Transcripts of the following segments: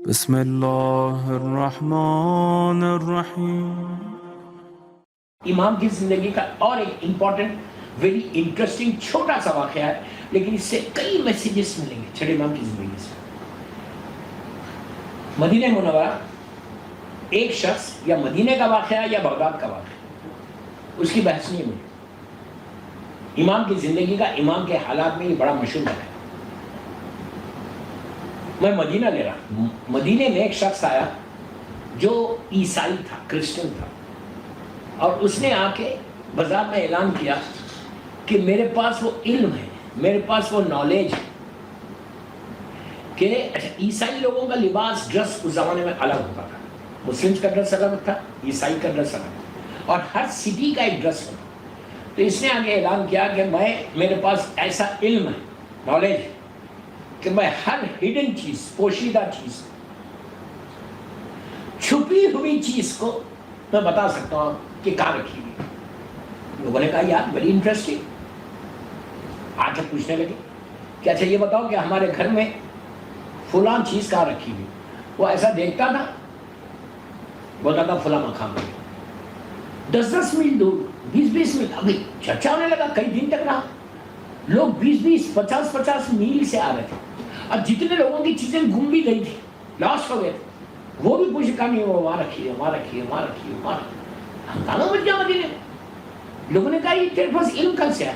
بسم اللہ الرحمن الرحیم۔ امام کی زندگی کا اور ایک امپورٹنٹ ویری انٹرسٹنگ چھوٹا سا واقعہ ہے، لیکن اس سے کئی میسیجز ملیں گے چھٹے امام کی زندگی سے۔ مدینہ منورہ ایک شخص یا مدینہ کا واقعہ یا بغداد کا واقعہ، اس کی بحث نہیں ہوئی۔ امام کی زندگی کا امام کے حالات میں یہ بڑا مشہور ہے۔ میں مدینہ لے رہا ہوں، مدینہ میں ایک شخص آیا جو عیسائی تھا، کرسچن تھا، اور اس نے آ کے بازار میں اعلان کیا کہ میرے پاس وہ علم ہے، میرے پاس وہ نالج ہے کہ عیسائی لوگوں کا لباس، ڈریس اس زمانے میں الگ ہوتا تھا۔ مسلمز کا ڈریس الگ تھا، عیسائی کا ڈریس الگ تھا، اور ہر سٹی کا ایک ڈریس ہوتا۔ تو اس نے آگے اعلان کیا کہ میرے پاس ایسا علم ہے، نالج ہے کہ میں ہر ہڈن چیز، پوشیدہ چیز، چھپی ہوئی چیز کو میں بتا سکتا ہوں کہ کہاں رکھی ہوئی۔ لوگوں نے کہا یار بڑی انٹرسٹنگ۔ آ کے پوچھنے لگے کہ اچھا یہ بتاؤ کہ ہمارے گھر میں فلاں چیز کہاں رکھی ہوئی۔ وہ ایسا دیکھتا تھا، بولتا تھا فلاں مقام میں، 10 میل دور، 20 میل۔ ابھی چرچا ہونے لگا، کئی دن تک رہا۔ لوگ 20 50 میل سے آ رہے تھے، اور جتنے لوگوں کی چیزیں گم بھی گئی تھی، لاس ہو گئے تھے، وہ بھی پوچھ کہا نہیں وہ وہاں رکھی ہے، وہاں رکھی ہے، وہاں رکھی ہے، وہاں رکھی ہے۔ ہنگامہ مچ گیا مدینے میں۔ لوگوں نے کہا یہ تیرے پاس علم کل سے ہے؟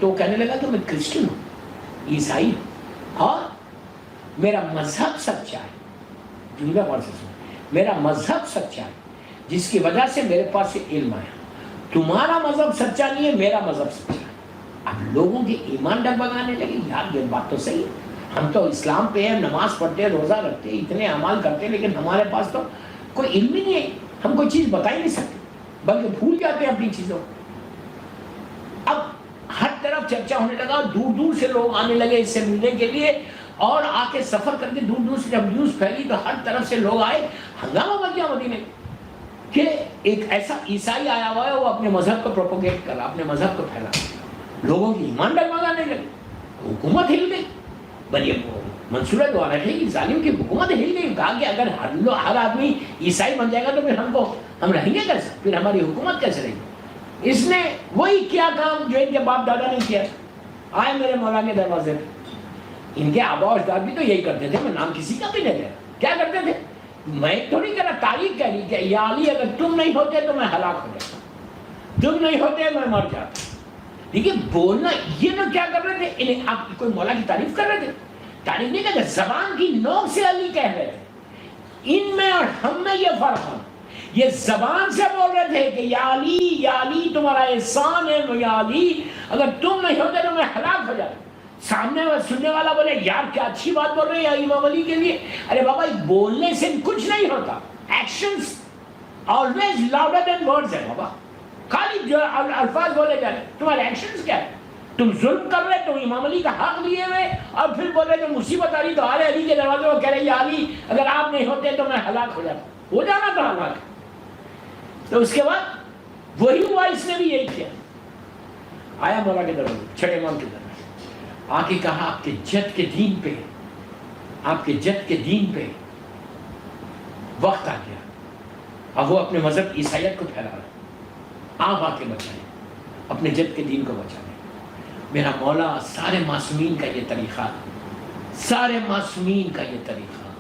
تو وہ کہنے لگا کہ میں کرسچن ہوں، عیسائی ہوں، اور میرا مذہب سچا ہے۔ جملہ غور سے سنو، میرا مذہب سچا ہے جس کی وجہ سے میرے پاس یہ علم آیا۔ تمہارا مذہب سچا نہیں ہے، میرا مذہب سچا ہے۔ اب لوگوں کے ایمان ڈگمگانے لگے، یار یہ بات تو صحیح ہے، ہم تو اسلام پہ ہیں، نماز پڑھتے ہیں، روزہ رکھتے ہیں، اتنے اعمال کرتے ہیں، لیکن ہمارے پاس تو کوئی علم ہی نہیں ہے، ہم کوئی چیز بتا ہی نہیں سکتے، بلکہ بھول جاتے ہیں اپنی چیزوں۔ اب ہر طرف چرچا ہونے لگا، دور دور سے لوگ آنے لگے اس سے ملنے کے لیے، اور آ کے سفر کر کے دور دور سے جب نیوز پھیلی تو ہر طرف سے لوگ آئے۔ ہنگامہ مچ گیا مدینے کہ ایک ایسا عیسائی آیا ہوا ہے، وہ اپنے مذہب کو پروپوگیٹ کر رہا، اپنے مذہب کو پھیلا رہا۔ لوگوں کی ایمان ڈگمگانے لگے، حکومت ہل گئی۔ بھائی منصورہ دوارا ہے کہ ظالم کی حکومت ہل گئی۔ کہا کہ اگر ہر آدمی عیسائی بن جائے گا تو پھر ہم رہیں گے کیسے، پھر ہماری حکومت کیسے رہے گی۔ اس نے وہی کیا کام جو ان کے باپ دادا نے کیا۔ آئے میرے مولا کے دروازے پہ، ان کے آبا و اجداد بھی تو یہی کرتے تھے، میں نام کسی کا بھی نہیں لے رہا۔ کیا کرتے تھے؟ میں تھوڑی کہہ رہا، تاریخ کہہ رہی کہ یا علی اگر تم نہیں ہوتے تو میں ہلاک ہو جاتا، تم نہیں ہوتے میں مر جاتا۔ دیکھیے بولنا، یہ لوگ کیا کر رہے تھے؟ انہیں آپ کوئی مولا کی تعریف کر رہے تھے؟ تعریف نہیں کرتے، زبان کی نوک سے علی کہہ رہے تھے۔ ان میں اور ہم میں یہ فرق ہے، یہ زبان سے بول رہے تھے کہ یا علی تمہارا احسان ہے، یا علی اگر تم نہیں ہوتے تو میں ہلاک ہو جاتا۔ سامنے سننے والا بولے یار کیا اچھی بات بول رہے ہیں امام علی کے لیے۔ ارے بابا بولنے سے کچھ نہیں ہوتا، actions always louder than words ہے بابا۔ خالی جو الفاظ بولے جا رہے، تمہارے ایکشنز کیا ہے؟ تم ظلم کر رہے، تم امام علی کا حق لیے ہوئے، اور پھر بول رہے جو مصیبت آ رہی تو آ رہے علی کے دروازے کو کہہ رہے یا علی اگر آپ نہیں ہوتے تو میں ہلاک ہو جاتا۔ ہو جانا تھا ہلاک۔ تو اس کے بعد وہی ہوا، اس نے بھی یہی کیا۔ آیا مولا کے دروازے، چھٹے امام کے دروازے، آ کے کہا آپ کے جد کے دین پہ، آپ کے جد کے دین پہ وقت آ گیا۔ اب وہ اپنے مذہب عیسائیت کو پھیلا رہا ہے، آپ آ کے بچائیں، اپنے جد کے دین کو بچائیں۔ میرا مولا سارے معصومین کا یہ طریقہ، سارے معصومین کا یہ طریقہ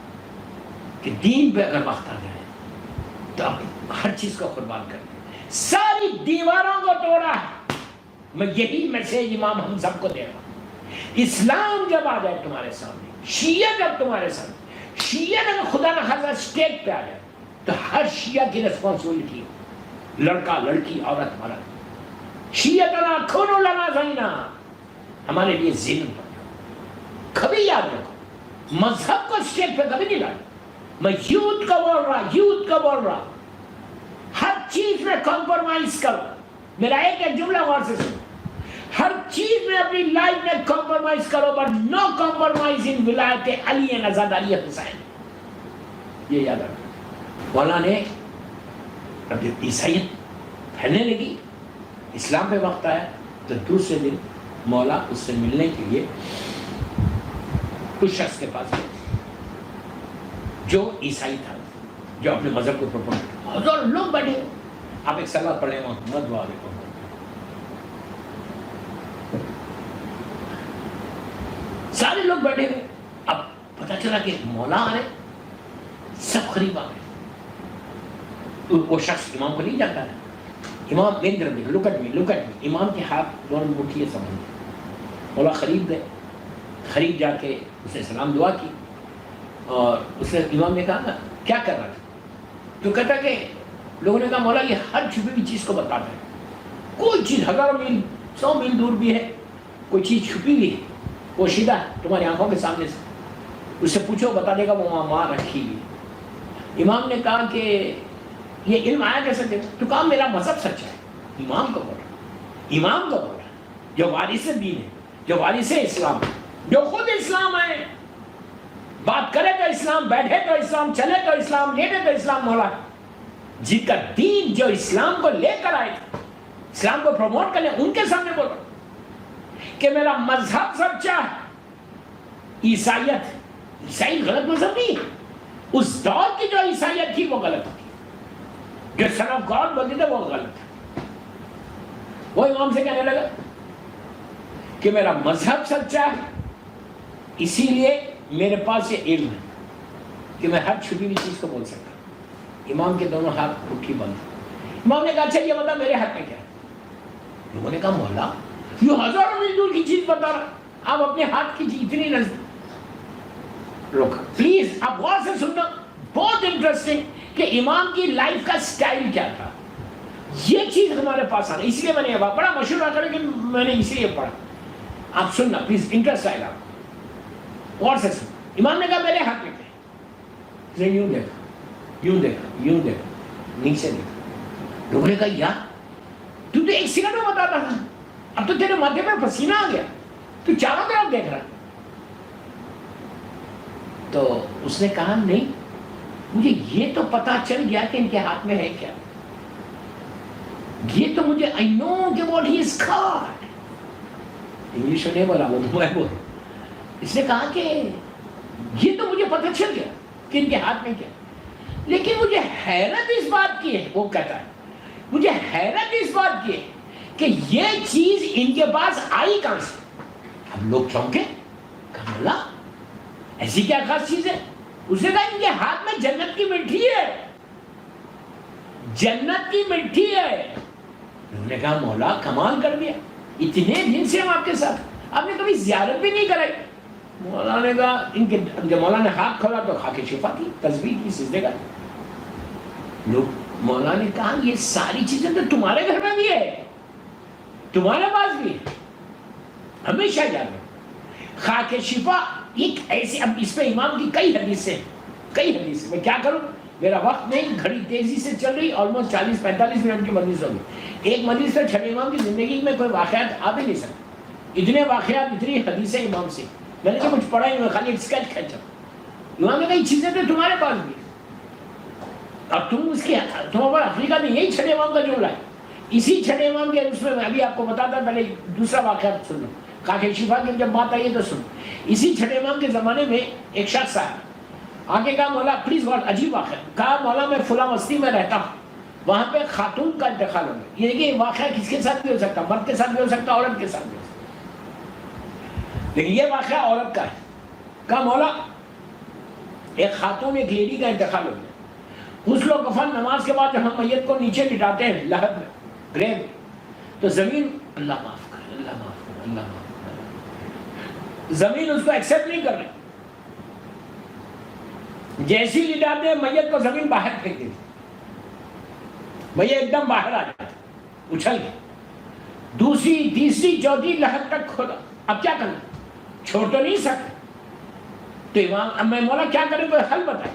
کہ دین پہ اگر وقت آ جائے تو آپ ہر چیز کو قربان کر دیں۔ ساری دیواروں کو توڑا ہے۔ میں یہی میسیج امام ہم سب کو دے رہا ہوں۔ اسلام جب آ جائے تمہارے سامنے، شیعہ جب تمہارے سامنے، شیعہ اگر خدا نہ خاصا اسٹیج پہ آ جائے تو ہر شیعہ کی ریسپانسبلٹی، لڑکا لڑکی عورت مرد، شیعتنا کونوا لنا زینا، ہمارے لیے ظلم پر کبھی یاد رکھو، مذہب کو اسٹیج پہ کبھی نہیں لانا۔ میں یوتھ کا بول رہا، ہر چیز میں کمپرومائز کرو۔ میرا ایک جملہ غور سے سنو، ہر چیز میں اپنی لائف میں کمپرومائز کرو، بٹ نو کمپرومائز ان ولایت علی نژاد علی حسین۔ یہ یاد رکھو۔ مولا نے اب جب عیسائیت پھیلنے لگی، اسلام پہ وقت آیا، تو دوسرے دن مولا اس سے ملنے کے لیے اس شخص کے پاس گئے۔ جو عیسائی تھا, جو اپنے مذہب کو پروپوز کرتا, ہزار لوگ بیٹھے. آپ ایک سلاد پڑھیں محمد والے کو, سارے لوگ بیٹھے ہوئے. اب پتا چلا کہ مولا آ رہے, سب قریب آ گئے. وہ شخص امام کو نہیں جانتا ہے. امام مین طرف دیکھ, لک ایٹ می. امام کے ہاتھ دونوں مٹھی سمجھ. مولا قریب گئے, قریب جا کے اسے سلام دعا کی, اور اسے امام نے کہا کیا کر رہا تھا؟ تو کہتا کہ لوگوں نے کہا مولا یہ ہر چھپی ہوئی چیز کو بتاتا ہے. کوئی چیز ہزاروں میل 100 میل دور بھی ہے, کوئی چیز چھپی ہوئی ہے, پوشیدہ تمہاری آنکھوں کے سامنے سے, اس سے پوچھو بتا دے گا وہ وہاں رکھی ہوئی. امام نے کہا کہ یہ علم آیا کیسے دے؟ تو کہا میرا مذہب سچا ہے. امام کو بولا, جو وارث دین ہے, جو وارث اسلام ہے, جو خود اسلام ہے, بات کرے تو اسلام, بیٹھے تو اسلام, چلے تو اسلام, لیٹے تو اسلام. مولا جن کا دین جو اسلام کو لے کر آئے تھے, اسلام کو پروموٹ کرنے, ان کے سامنے بولا کہ میرا مذہب سچا ہے. عیسائی غلط مذہب نہیں ہے. اس دور کی جو عیسائیت تھی وہ غلط تھی, جو سن آف گاڈ بولتے تھے وہ غلط تھا. وہ امام سے کہنے لگا کہ میرا مذہب سچا ہے, اسی لیے میرے پاس یہ علم ہے کہ میں ہر چھپی ہوئی چیز کو بول سکتا ہوں. امام کے دونوں ہاتھ مٹھی بند. امام نے کہا اچھا یہ بتا میرے ہاتھ میں کیا ہے؟ لوگوں نے کہا مولا یہ ہزاروں میل دور کی چیز بتا رہا, آپ اپنے ہاتھ کی چیز اتنی نزدیک. روکا پلیز, آپ غور سے سننا, بہت انٹرسٹنگ کہ امام کی لائف کا سٹائل کیا تھا. یہ چیز ہمارے پاس آنا, اس لیے میں نے یہ بڑا مشہور آتا ہے کہ میں نے اسی لیے پڑھا. آپ سننا پلیز, انٹرسٹ آئے گا, غور سے سننا. امام نے کہا میرے ہاتھ میں کیا ہے؟ یوں دیکھا, یوں دیکھا, یوں دیکھا, نیچے دیکھا. لوگوں نے کہا یار تو ایک سیکنڈ میں بتاتا تھا, اب تو تیرے ماتھے پہ پسینہ آ گیا, تو چاروں طرف دیکھ رہا. تو اس نے کہا نہیں, مجھے یہ تو پتا چل گیا کہ ان کے ہاتھ میں ہے کیا. یہ تو مجھے I know کہ what he is caught. English میں نہیں بولا, وہ میں بول. اس نے کہا کہ یہ تو مجھے پتا چل گیا کہ ان کے ہاتھ میں کیا, لیکن مجھے حیرت اس بات کی ہے, وہ کہتا ہے مجھے حیرت اس بات کی ہے کہ یہ چیز ان کے پاس آئی کہاں سے. ہم لوگ چونکے, کہا مولا ایسی کیا خاص چیز ہے؟ اس نے کہا ان کے ہاتھ میں جنت کی مٹھی ہے, جنت کی مٹھی ہے. انہوں نے کہا مولا کمال کر دیا, اتنے دن سے ہم آپ کے ساتھ, آپ نے کبھی زیارت بھی نہیں کرائی. مولا نے کہا ان کے, جب مولا نے ہاتھ کھولا تو خاک شفا کی, تسبیح کی, سجدے کا. لوگ, مولا نے کہا یہ ساری چیزیں تو تمہارے گھر میں بھی ہے, تمہارے پاس بھی ہے, ہمیشہ یاد رکھو. خاک شفا ایک ایسی, اب اس پہ امام کی کئی حدیثیں, میں کیا کروں, میرا وقت نہیں, گھڑی تیزی سے چل رہی, آلموسٹ 40-45 منٹ کی مجلس ہوگی. ایک مجلس سے چھٹے امام کی زندگی میں کوئی واقعات آ بھی نہیں سکتے, اتنے واقعات, اتنی حدیثیں امام سے. میں نے کچھ پڑھا ہی, میں خالی ایک اسکیچ کھینچا. امام نے کہا یہ چیزیں تو تمہارے پاس بھی, اب تم اس کی, تمہارا افریقہ میں یہی چھٹے امام کا جملہ ہے. اسی چھٹے امام کے اس میں ابھی آپ کو بتاتا, پہلے دوسرا واقعہ سن لو. خاک شفا کی جب بات آئی ہے تو سن. اسی چھٹے امام کے زمانے میں ایک شخص آیا, آگے کہا مولا پلیز, بہت عجیب واقعہ. کہا مولا میں فلاں بستی میں رہتا ہوں, وہاں پہ خاتون کا انتقال ہو گیا. یہ کہ واقعہ کس کے ساتھ بھی ہو سکتا, مرد کے ساتھ بھی ہو سکتا, عورت کے ساتھ بھی ہو سکتا, لیکن یہ واقعہ عورت کا ہے. کہا مولا ایک خاتون, ایک لیڈی کا انتقال ہو گیا. غسل و کفن نماز کے بعد جب ہم میت کو نیچے لٹاتے ہیں لحد میں, گریو, تو زمین, اللہ معاف کرے, اللہ معاف کرے, اللہ معاف کرے, زمین اس کو ایکسپٹ نہیں کر رہی. جیسی لٹاتے ہیں میت کو, زمین باہر پھینک دیتی, میت ایک دم باہر آ جاتا, اچھل گیا. دوسری, تیسری, چوتھی لحد تک کھودا. اب کیا کرنا, چھوڑ تو نہیں سکتے. تو امام, اب میں مولا کیا کریں, کوئی حل بتائیں.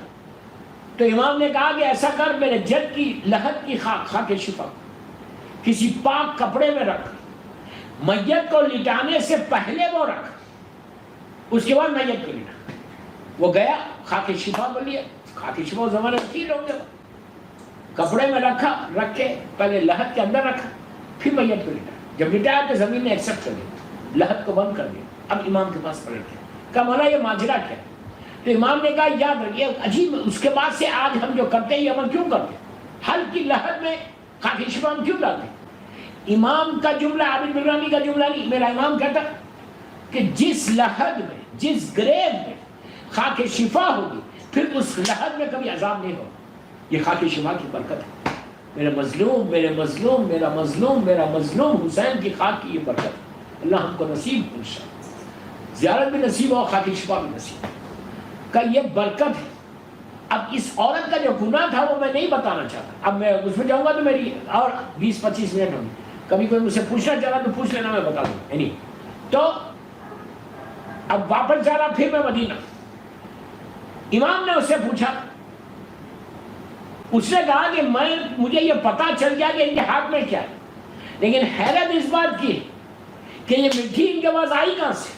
تو امام نے کہا کہ ایسا کر, میرے جد کی لحد کی خاک شفا کسی پاک کپڑے میں رکھ, میت کو لٹانے سے پہلے وہ رکھ, اس کے بعد میت کو لٹا. وہ گیا, خاک شفا کو لیا, خاک شفا زمانے میں تھی لوگ, کپڑے میں رکھا, رکھ کے پہلے لحد کے اندر رکھا, پھر میت کو لٹا. جب لٹایا تو زمین نے ایکسپٹ کر دیا, لحد کو بند کر دیا. اب امام کے پاس پلٹ گیا, کہا مولا یہ ماجرا کیا ہے؟ تو امام نے کہا یاد رکھیے عجیب، اس کے بعد سے آج ہم جو کرتے ہیں یہ عمل کیوں کرتے ہیں؟ حل کی لہر میں خاک شفا ہم کیوں ڈالتے ہیں؟ امام کا جملہ، عابد بغدادی کا جملہ نہیں، میرا امام کہتا کہ جس لحد میں، جس گریب میں خاک شفا ہوگی پھر اس لحد میں کبھی عذاب نہیں ہوگا۔ یہ خاک شفا کی برکت ہے۔ میرے مظلوم، میرے مظلوم، میرا مظلوم، میرا مظلوم حسین کی خاک کی یہ برکت ہے۔ اللہ ہم کو نصیب انشاءاللہ زیارت بھی نصیب ہو، خاک شفا بھی نصیب کا یہ برکت ہے۔ اب اس عورت کا جو گناہ تھا وہ میں نہیں بتانا چاہتا، اب میں اس میں جاؤں گا تو میری اور 20-25 منٹ ہوگی، کبھی کوئی مجھ سے پوچھنا چاہا تو پوچھ لینا، میں بتا دوں گا۔ تو اب واپس جانا پھر میں مدینہ، امام نے اس سے پوچھا، اس نے کہا کہ مجھے یہ پتا چل گیا کہ ان کے ہاتھ میں کیا ہے، لیکن حیرت اس بات کی کہ یہ مٹی ان کے پاس آئی کہاں سے؟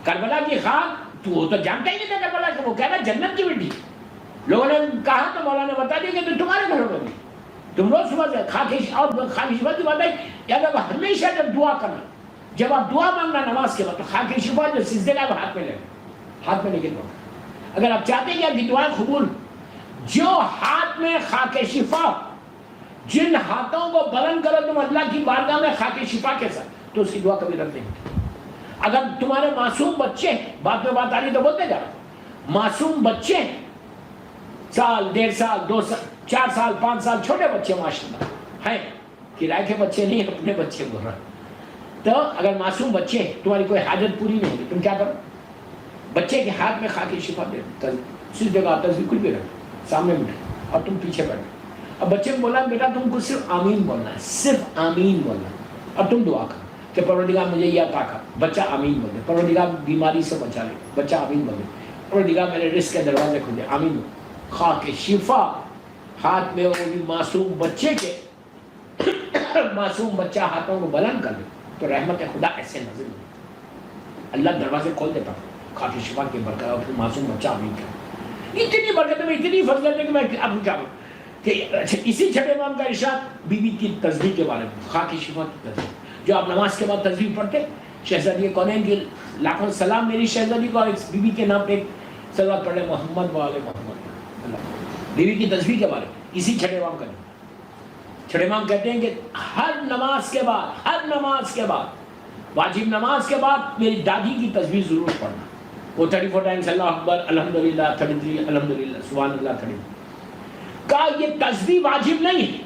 کربلا کی خاک تو وہ تو جانتا ہی نہیں تھا کربلا کہ وہ کہہ رہا جنت کی مٹی۔ لوگوں نے کہا تو مولانا نے بتا دیا کہ تمہارے گھروں میں بھی تم روز صبح سے خاک شفا کی بات ہے، یاد رکھو ہمیشہ جب دعا کرنا، جب آپ دعا مانگنا نماز کے بعد تو خاک شفا جو سجدے کا ہاتھ میں لے، ہاتھ میں لے کے دعا۔ اگر آپ چاہتے ہیں کہ آپ کی دعائیں قبول، جو ہاتھ میں خاک شفا، جن ہاتھوں کو بلند کرو تم اللہ کی بارگاہ میں خاک شفا کے ساتھ، تو اس کی دعا کبھی رد نہیں ہوتی۔ اگر تمہارے معصوم بچے ہیں، بات میں بات آ رہی تو بولتے جا رہا، معصوم بچے ہیں، سال، 1.5 سال، 2 سال، 4 سال، 5 سال، چھوٹے بچے ماشاءاللہ ہیں، کرائے کے بچے نہیں، اپنے بچے بول رہا۔ تو اگر معصوم بچے ہیں، تمہاری کوئی حاجت پوری نہیں ہوگی، تم کیا کرو؟ بچے کے ہاتھ میں خاک شفا دے، صرف جگہ تصویر کچھ بھی رکھ سامنے میں اور تم پیچھے بیٹھو۔ اب بچے کو بولا بیٹا تم کو صرف آمین بولنا ہے، صرف آمین بولنا ہے، اور تم دعا کرو کہ پروردگار مجھے یہ عطا کر، بچہ آمین بول دے، پروردگار بیماری سے بچا لے، بچہ آمین بول دے، پروردگار میرے رزق کے دروازے کھول دے، آمین بول۔ خاک شفا ہاتھ میں، وہ بھی معصوم بچے کے، معصوم بچہ ہاتھوں کو بلند کر دے تو رحمت خدا ایسے نازل ہوتی، اللہ دروازے کھول دیتا خاک شفا کی برکت، اور پھر معصوم بچہ آمین کر۔ اتنی برکت میں، اتنی فضلت ہے کہ میں اب کیا کروں کہ اسی چھٹے امام کا ارشاد بی بی کی تسبیح کے بارے میں، خاک شفا کی تسبیح جو آپ نماز کے بعد تسبیح پڑھتے، شہزادی کونین کی لاکھوں سلام میری شہزادی کو، اور بی بی کے نام پہ ایک صلوات پڑھے محمد و آل محمد۔ بی بی کی تسبیح کے بارے میں اسی چھٹے امام کا، چھٹے امام کہتے ہیں کہ ہر نماز کے بعد، ہر نماز کے بعد، واجب نماز کے بعد میری دادی کی تسبیح ضرور پڑھنا، وہ 34 ٹائمز اللہ اکبر، الحمدللہ 33، الحمدللہ سبحان اللہ 33۔ کہا یہ تسبیح واجب نہیں ہے،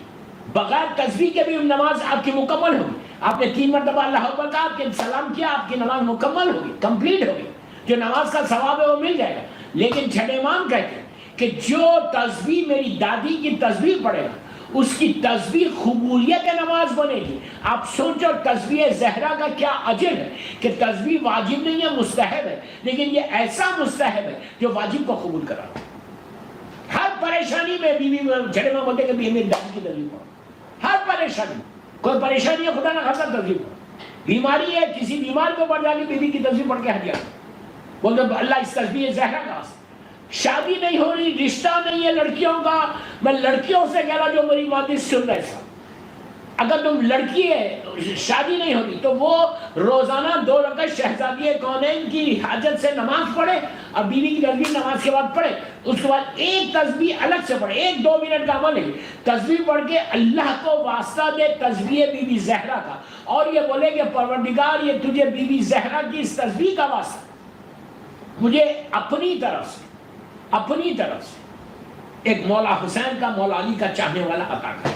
بغیر تسبیح کے بھی نماز آپ کی مکمل ہوگی۔ آپ نے 3 مرتبہ اللہ اکبر کہا، آپ نے سلام کیا، آپ کی نماز مکمل ہوگی، کمپلیٹ ہوگی، جو نماز کا ثواب ہے وہ مل جائے گا۔ لیکن چھٹے امام کہتے ہیں کہ جو تسبیح میری دادی کی تسبیح پڑھے گا اس کی تسبیح قبولیت نماز بنے گی۔ آپ سوچو تسبیح زہرا کا کیا اجر ہے کہ تسبیح واجب نہیں ہے، مستحب ہے، لیکن یہ ایسا مستحب ہے جو واجب کو قبول کرا۔ ہر پریشانی میں بیوی چھٹے امام بولتے کہ میری دادی کی تسبیح پڑھو، ہر پریشانی، کوئی پریشانی ہے خدا نہ خاصا تسبیح پڑھو، بیماری ہے کسی بیمار کو پڑھ جانے بیوی کی تسبیح پڑھ کے ہدیہ بولتے اللہ اس تسبیح زہرا کا۔ شادی نہیں ہو رہی، رشتہ نہیں ہے لڑکیوں کا، میں لڑکیوں سے کہہ رہا جو میری باتیں سن رہے تھا، اگر تم لڑکی ہے شادی نہیں ہو رہی تو وہ روزانہ 2 رکعت شہزادی کونین کی حاجت سے نماز پڑھے، اور بیوی کی تسبیح نماز کے بعد پڑھے، اس کے بعد ایک تسبیح الگ سے پڑھے، 1-2 منٹ کا عمل ہے، تسبیح پڑھ کے اللہ کو واسطہ دے تسبیح بی بی زہرا کا، اور یہ بولے کہ پروردگار یہ تجھے بی بی زہرا کی اس تسبیح کا واسطہ مجھے اپنی طرف سے ایک مولا حسین کا، مولا علی کا چاہنے والا عطا کر۔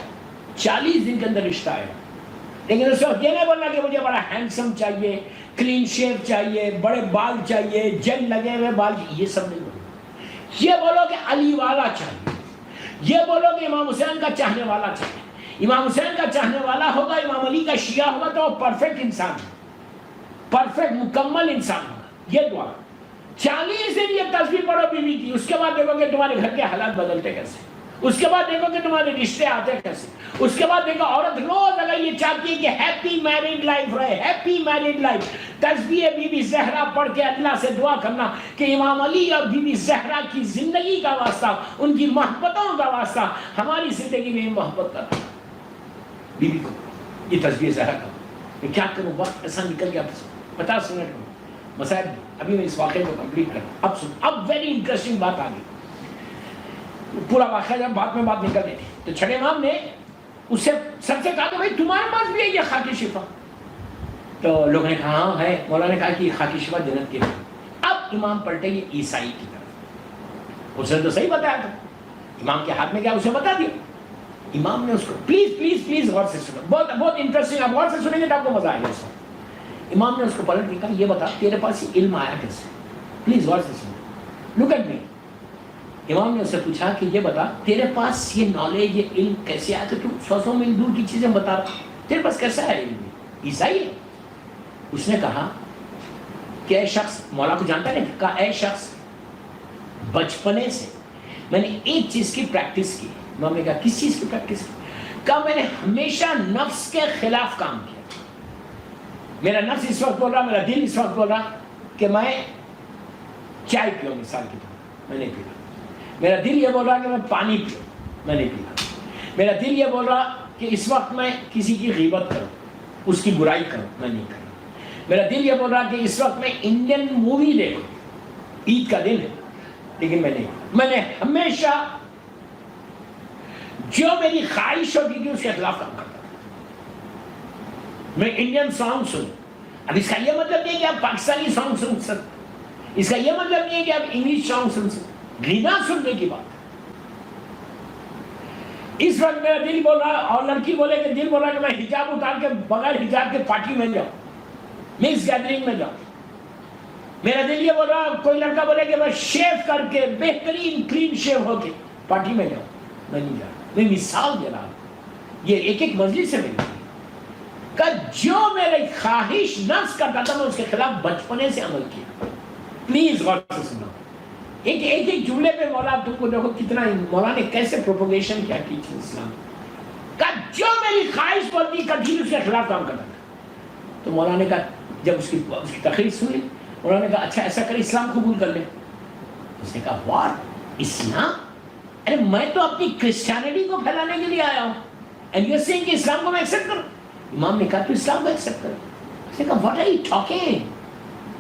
40 دن کے اندر رشتہ آیا، لیکن اس وقت یہ نہیں بولنا کہ مجھے بڑا ہینڈسم چاہیے، کلین شیو چاہیے، بڑے بال چاہیے، جیل لگے ہوئے بال، یہ سب نہیں بولنا۔ یہ بولو کہ علی والا چاہیے، یہ بولو کہ امام حسین کا چاہنے والا چاہیے۔ امام حسین کا چاہنے والا ہوگا، امام علی کا شیعہ ہوگا تو وہ پرفیکٹ انسان ہے، پرفیکٹ مکمل انسان ہوگا۔ یہ دعا 40 دن یہ تسبیح پڑھو بیوی کی، اس کے بعد دیکھو کہ تمہارے گھر کے حالات بدلتے کیسے، اس کے بعد دیکھو کہ تمہارے رشتے آتے کیسے، اس کے بعد دیکھو عورت روز اگر یہ چاہتی ہے کہ ہیپی میریڈ لائف رہے، ہیپی میریڈ لائف، تسبیح بی بی زہرا پڑھ کے اللہ سے دعا کرنا کہ امام علی اور بی بی زہرا کی زندگی کا واسطہ، ان کی محبتوں کا واسطہ ہماری زندگی میں محبت کرنا۔ بی بی کو یہ تسبیح زہرا کا، میں کیا کروں، وقت ایسا نکل گیا، 50 منٹ میں مسائل ابھی میں اس واقعے کو کمپلیٹ کرتا ہوں. اب ویری انٹرسٹنگ بات آ گئی. پورا واقعہ جب بات میں بات نکل رہی تھی تو چھٹے امام نے اس سے سب سے کہا کہ بھائی تمہارے پاس بھی ہے یہ خاکی شفا؟ تو لوگوں نے کہا ہاں ہے. مولانا نے کہا کہ خاکی شفا جنت کے لیے. اب امام پلٹے یہ عیسائی کی طرف. اس نے تو صحیح بتایا تھا, امام کے ہاتھ میں کیا اسے بتا دیا. امام نے اس کو پلیز پلیز پلیز غور سے سنو, بہت بہت انٹرسٹنگ, آپ غور سے سنیں گے تو آپ کو مزہ آئے گا. امام نے اس کو پلٹ کے کہا یہ بتا تیرے پاس یہ علم آیا کیسے؟ پلیز غور سے سنو, لک ایٹ می. امام نے اس سے پوچھا کہ یہ بتا تیرے پاس یہ نالج یہ علم کیسے آیا کہ تو 100 میل دور کی چیزیں بتا رہا, تیرے پاس کیسا ہے علم؟ عیسائی ہے. اس نے کہا کہ اے شخص, مولا کو جانتا نہیں, کہا اے شخص بچپنے سے میں نے ایک چیز کی پریکٹس کی. امام نے کہا کس چیز کی پریکٹس کی؟ کہا میں نے ہمیشہ نفس کے خلاف کام کیا. میرا نفس اس وقت بول رہا, میرا دل اس وقت بول رہا کہ میں چائے پیوں مثال کی طرح, میں نہیں پی رہا. میرا دل یہ بول رہا کہ میں پانی پیوں, میں نہیں پی رہا. میرا دل یہ بول رہا کہ اس وقت میں کسی کی غیبت کروں, اس کی برائی کروں, میں نہیں کر رہا. میرا دل یہ بول رہا کہ اس وقت میں انڈین مووی دیکھوں, عید کا دن ہے لیکن میں نہیں. میں نے ہمیشہ جو میری خواہش ہوتی تھی اس کے خلاف کام کرتا تھا. میں انڈین سانگ سنوں. اب اس کا یہ مطلب نہیں ہے کہ آپ پاکستانی سانگ سن سکتے, اس کا یہ مطلب نہیں ہے کہ آپ انگلش سانگ سن سکتے. گھینا سننے کی بات. اس وقت میرا دل بول رہا, اور لڑکی بولے کہ دل بول رہا کہ میں حجاب اتار کے بغیر حجاب کے پارٹی میں جاؤں, مکس گیدرنگ میں جاؤں. میرا دل یہ بول رہا, کوئی لڑکا بولے کہ میں شیو کر کے بہترین کلین شیو ہو کے پارٹی میں جاؤں, میں نہیں جا رہا. میں مثال دے رہا ہوں, یہ ایک ایک مجلس سے ملی کہ جو میری خواہش نفس کرتا تھا میں اس کے خلاف بچپنے سے عمل کیا. پلیز غور سے سنو, ایک ایک جملے پہ مولا تم کو دیکھو کتنا مولا نے کیسے پروپوگیشن کیا ٹیچنگ اسلام کا. جو میری خواہش بولتی کبھی اس کے خلاف کام کرتا تھا. تو مولا نے کہا, جب اس کی تقریر سنی, مولا نے کہا اچھا ایسا کر اسلام قبول کر لے. اس نے کہا واٹ اسلام؟ ارے میں تو اپنی کرسچینٹی کو پھیلانے کے لیے آیا ہوں, اینڈ یو آر سیئنگ کہ اسلام کو میں ایکسپٹ کروں. امام نے کہا تو اسلام کو ایکسپٹ کرو. اس نے کہا what are you talking,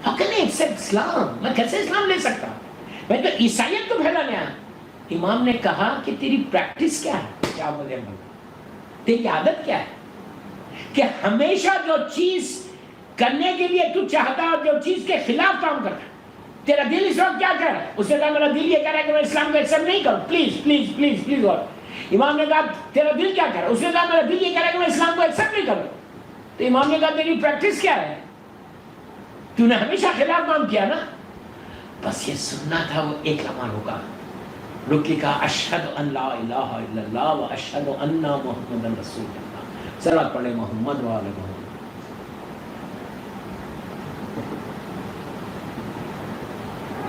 how can I accept Islam? میں کیسے اسلام لے سکتا, میں تو عیسائیت کو پھیلانے آیا. امام نے کہا کہ تیری پریکٹس کیا ہے, کیا بولے بول, تیری عادت کیا ہے کہ ہمیشہ جو چیز کرنے کے لیے تو چاہتا ہے جو چیز کے خلاف کام کرتا ہے. تیرا دل اس وقت کیا کہہ رہا ہے؟ اس نے کہا میرا دل یہ کہہ رہا ہے کہ میں اسلام کو ایکسپٹ نہیں کروں. Please please please please. اور امام نے کہا تیرا دل کیا کہہ رہا ہے؟ اس نے کہا میرا دل یہ کہہ رہا ہے کہ میں اسلام کو ایکسپٹ نہیں کروں. تو امام نے کہا تیری پریکٹس کیا ہے؟ تو نے ہمیشہ خلاف کام کیا نا. بس یہ سننا تھا وہ ایک لمحہ رکا, رک کے کہا اشہد ان لا الہ الا اللہ و اشہد ان محمد رسول اللہ. صلوات پڑھے محمد و آل محمد.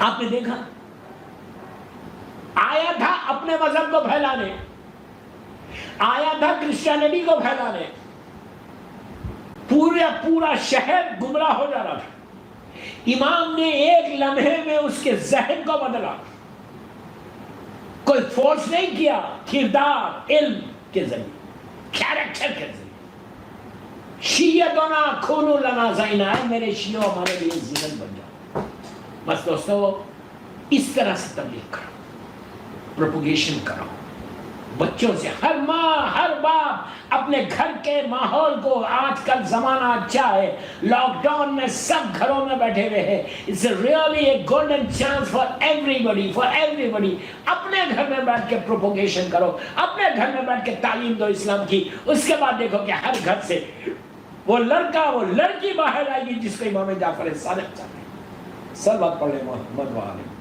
آپ نے دیکھا, آیا تھا اپنے مذہب کو پھیلانے, آیا تھا کرسچینٹی کو پھیلانے, پورا شہر گمراہ ہو جا رہا تھا. امام نے ایک لمحے میں اس کے ذہن کو بدلا. کوئی فورس نہیں کیا, کردار علم کے ذریعے, کیریکٹر کے ذریعے. شیعتنا کھونو لنا زینا, میرے شیعوں ہمارے لیے زینت بن جاؤ. بس دوستو اس طرح سے تبلیغ کرو, پروپوگیشن کرو بچوں سے. ہر ماں ہر باپ اپنے گھر کے ماحول کو, آج کل زمانہ اچھا ہے, لاک ڈاؤن میں سب گھروں میں بیٹھے ہوئے ہیں. It's really a golden chance for ایوری بڈی. اپنے گھر میں بیٹھ کے پروپوگیشن کرو, اپنے گھر میں بیٹھ کے تعلیم دو اسلام کی. اس کے بعد دیکھو کہ ہر گھر سے وہ لڑکا وہ لڑکی باہر آئے گی جس کو امام جعفر صادق چاہتے ہیں. صلوات پڑھیں محمد و آل محمد.